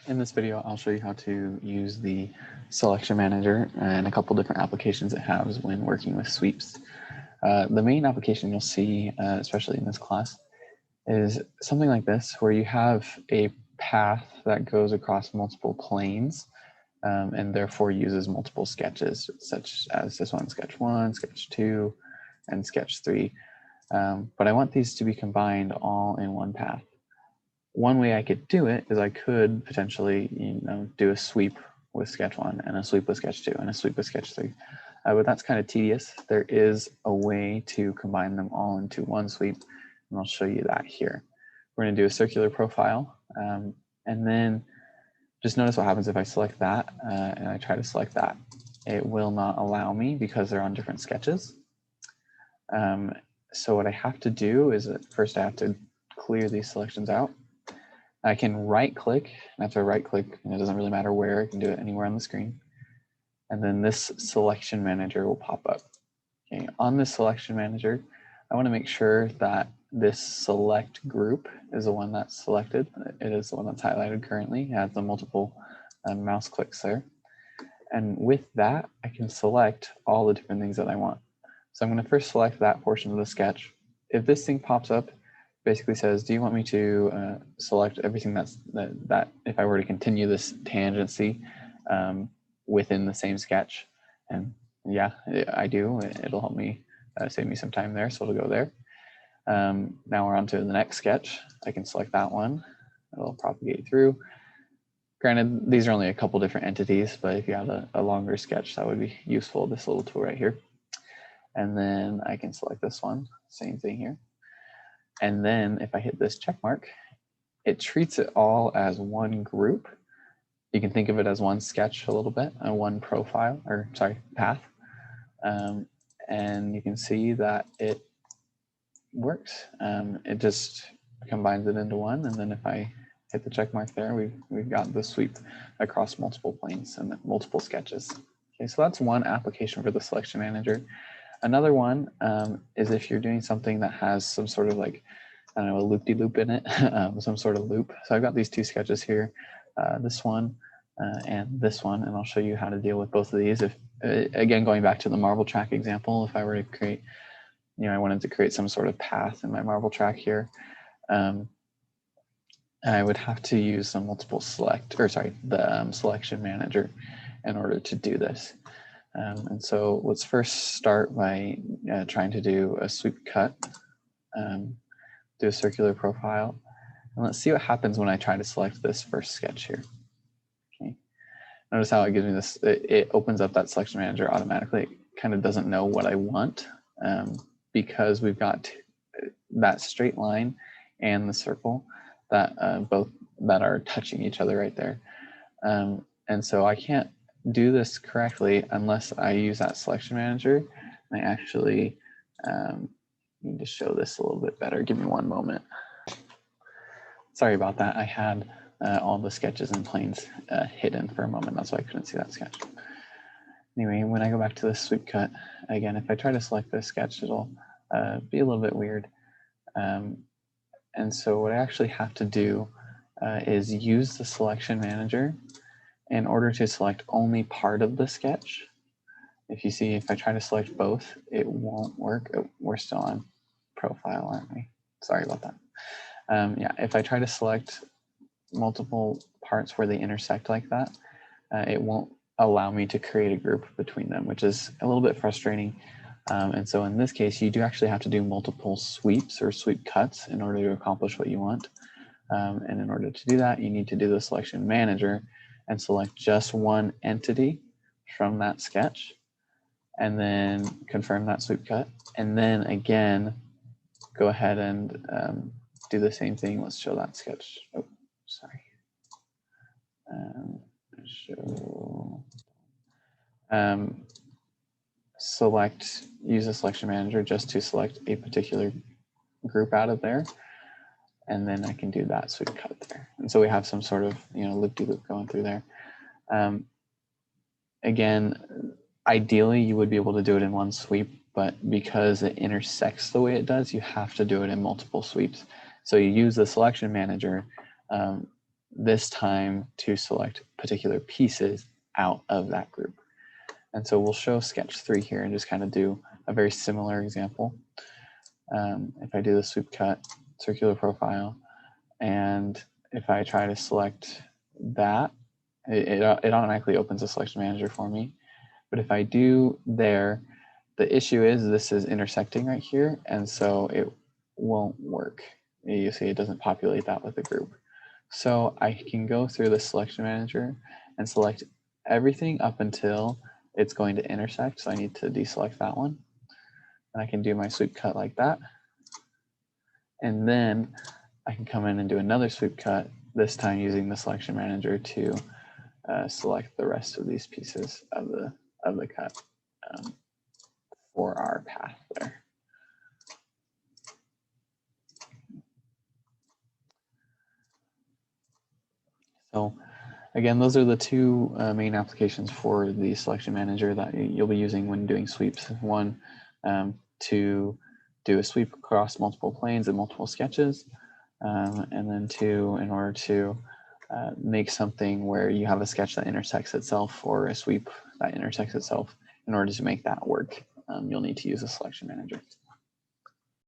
In this video, I'll show you how to use the selection manager and a couple different applications it has when working with sweeps. The main application you'll see, especially in this class, is something like this, where you have a path that goes across multiple planes and therefore uses multiple sketches, such as this one, sketch 1, sketch 2, and sketch 3. But I want these to be combined all in one path. One way I could do it is I could potentially, do a sweep with sketch 1 and a sweep with sketch 2 and a sweep with sketch 3. But that's kind of tedious. There is a way to combine them all into one sweep, and I'll show you that here. We're going to do a circular profile, and then just notice what happens if I select that and I try to select that. It will not allow me because they're on different sketches. So what I have to do is first I have to clear these selections out. I can right click, and after I right click, and it doesn't really matter where, I can do it anywhere on the screen. And then this selection manager will pop up. Okay, on this selection manager, I want to make sure that this select group is the one that's selected. It is the one that's highlighted currently. It has the multiple mouse clicks there. And with that, I can select all the different things that I want. So I'm going to first select that portion of the sketch. If this thing pops up, basically says, do you want me to select everything that if I were to continue this tangency within the same sketch? And yeah, I do. It'll help me save me some time there, so it'll go there. Now we're on to the next sketch. I can select that one. It'll propagate through. Granted, these are only a couple different entities, but if you have a longer sketch, that would be useful, this little tool right here. And then I can select this one, same thing here. And then if I hit this check mark, it treats it all as one group. You can think of it as one sketch a little bit, and one profile, or sorry, path. And you can see that it works. It just combines it into one. And then if I hit the check mark there, we've got the sweep across multiple planes and multiple sketches. Okay, so that's one application for the selection manager. Another one is if you're doing something that has some sort of like, I don't know, a loop-de-loop in it, some sort of loop. So I've got these two sketches here, this one and this one, and I'll show you how to deal with both of these. If again, going back to the marble track example, if I were to create, I wanted to create some sort of path in my marble track here, I would have to use some multiple the selection manager in order to do this. And so let's first start by trying to do a sweep cut, do a circular profile, and let's see what happens when I try to select this first sketch here. Okay. Notice how it gives me this, it opens up that selection manager automatically. It kind of doesn't know what I want because we've got that straight line and the circle that both that are touching each other right there. And so I can't do this correctly unless I use that selection manager. I actually need to show this a little bit better. Give me one moment. Sorry about that. I had all the sketches and planes hidden for a moment. That's why I couldn't see that sketch. Anyway, when I go back to the sweep cut, again, if I try to select this sketch, it'll be a little bit weird. And so what I actually have to do is use the selection manager in order to select only part of the sketch. If you see, if I try to select both, it won't work. We're still on profile, aren't we? Sorry about that. Yeah, if I try to select multiple parts where they intersect like that, it won't allow me to create a group between them, which is a little bit frustrating. And so in this case, you do actually have to do multiple sweeps or sweep cuts in order to accomplish what you want. And in order to do that, you need to do the selection manager and select just one entity from that sketch, and then confirm that sweep cut. And then again, go ahead and do the same thing. Let's show that sketch. Oh, sorry. Use the selection manager just to select a particular group out of there. And then I can do that sweep cut there. And so we have some sort of, loop-de-loop going through there. Again, ideally you would be able to do it in one sweep, but because it intersects the way it does, you have to do it in multiple sweeps. So you use the selection manager this time to select particular pieces out of that group. And so we'll show sketch 3 here and just kind of do a very similar example. If I do the sweep cut, circular profile, and if I try to select that, it automatically opens a selection manager for me. But if I do there, the issue is this is intersecting right here, and so it won't work. You see it doesn't populate that with the group. So I can go through the selection manager and select everything up until it's going to intersect. So I need to deselect that one. And I can do my sweep cut like that. And then I can come in and do another sweep cut, this time using the selection manager to select the rest of these pieces of the cut for our path there. So again, those are the two main applications for the selection manager that you'll be using when doing sweeps. One, to do a sweep across multiple planes and multiple sketches. And then two, in order to make something where you have a sketch that intersects itself or a sweep that intersects itself. In order to make that work, you'll need to use a selection manager.